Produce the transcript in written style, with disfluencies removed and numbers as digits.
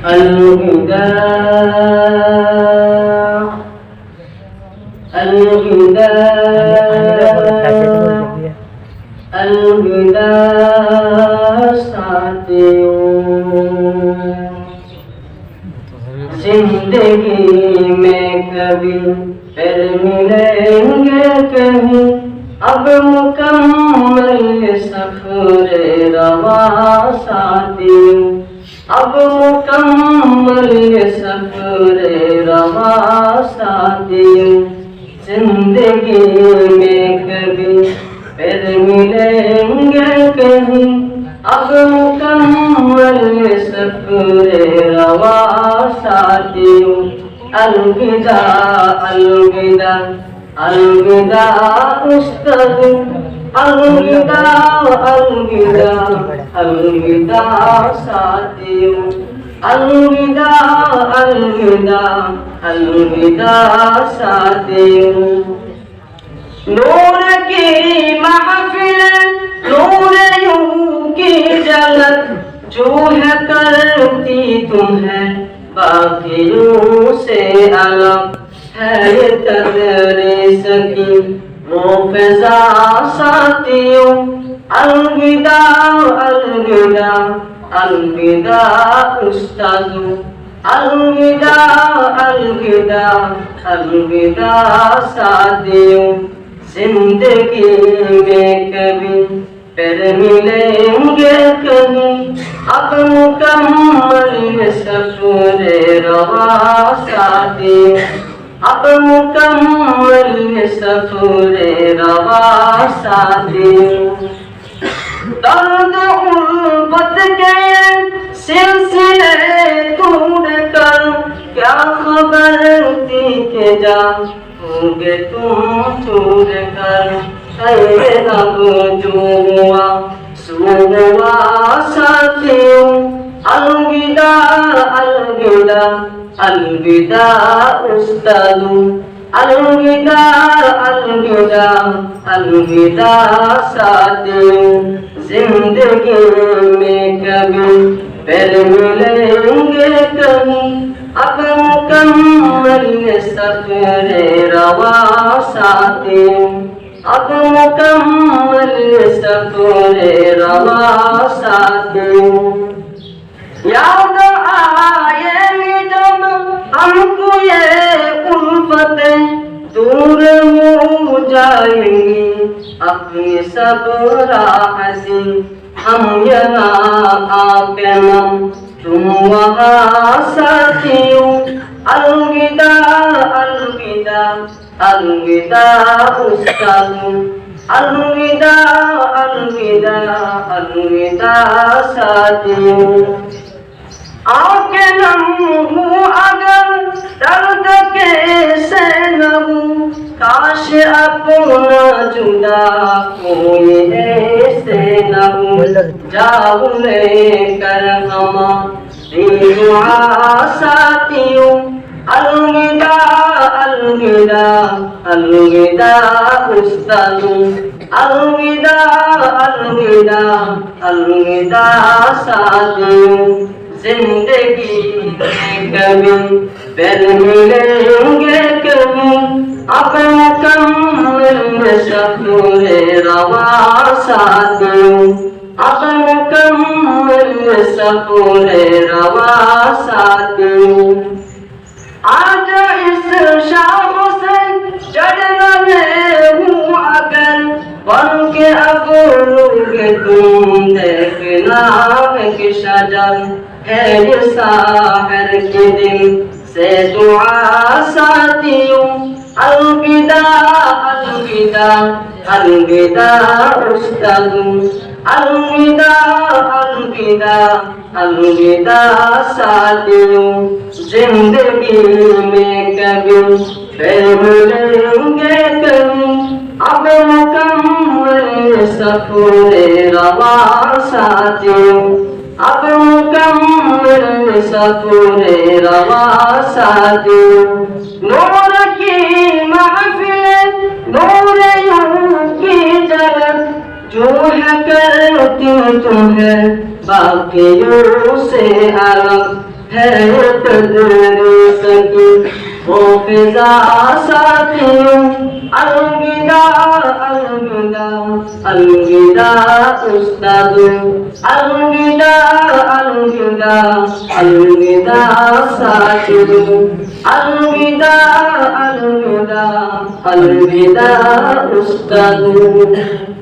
الوداع الوداع الوداع ساتھیوں، زندگی میں کبھی پھر ملیں گے کہیں، اب مکمل سفر رواں ساتھیوں، اب مکمل سفر رواں ساتھیوں، زندگی میں کبھی پھر ملیں گے کہیں، اب مکمل سفر رواں ساتھیوں، الوداع الوداع الوداع استاد، الوداع الوداع الوداع ساتھیوں، الوداع الوداع الوداع ساتھیوں، نور کی محفل نور یوں کی جلت جو ہے کرتی تمہیں باقیوں سے الگ، ہے یہ تدریس کی وہ فضا ساتھیوں، الوداع الوداع الوداع استادوں، الوداع الوداع الوداع ساتھیوں، زندگی میں کبھی پھر ملیں گے کہیں، اب مکمل سفر رواں ساتھیوں، اب مکمل سفر رواں ساتھیوں، درد الفت کے سلسلے ٹوٹ کر کیا خبر تھی کہ جاؤ گے تم چھوڑ کر، اے رب جو ہوا سو ہوا ساتھیوں، الوداع الوداع الوداع استادوں، الوداع الوداع الوداع ساتھیوں، زندگی میں کبھی پھر ملیں گے کہیں، اب مکمل سفر رواں ساتھیوں، اب مکمل سفر رواں ساتھیوں، یاد آئے جب ہم کو یہ الفتیں دور ہو جائیں گی اپنی سب راحتی، ہم یہاں آ کے نم تم وہاں ساتھیوں، الوداع الوداع الوداع استادوں، الوداع الوداع الوداع ساتھیوں، آنکھ نم ہوں اگر درد کیسے نہ ہوں، کاش اپنا جدا کوئی ایسے نہ ہوں، جاؤ لے کر ہماری دعا ساتھیوں، الوداع الوداع الوداع استادوں، الوداع الوداع الوداع ساتھیوں، زندگی میں کبھی پھر ملیں گے کہیں، اب مکمل سفر رواں ساتھیوں، اب مکمل سفر رواں ساتھیوں، آج اس شام سے چڑھ رہے ہوں اگر بن کے اب روگ تم دیکھنا ایک شجر ہے یہ ساحر کے دل سے دعا ساتھیوں، الوداع الوداع الوداع استادوں، الوداع الوداع الوداع ساتھیوں، زندگی میں کبھی پھر ملیں گے کہیں، اب مکمل سفر رواں ساتھیوں، اب مکمل سفر رواں ساتھیوں، نور کی محفل نور یوں کی جلت جو ہے کرتی تمہیں باقیوں سے الگ، ہے تدریس کی وہ فضا ساتھیوں الوداع الوداع الوداع استاد الوداع الوداع الوداع ساجد الوداع الوداع الوداع استاد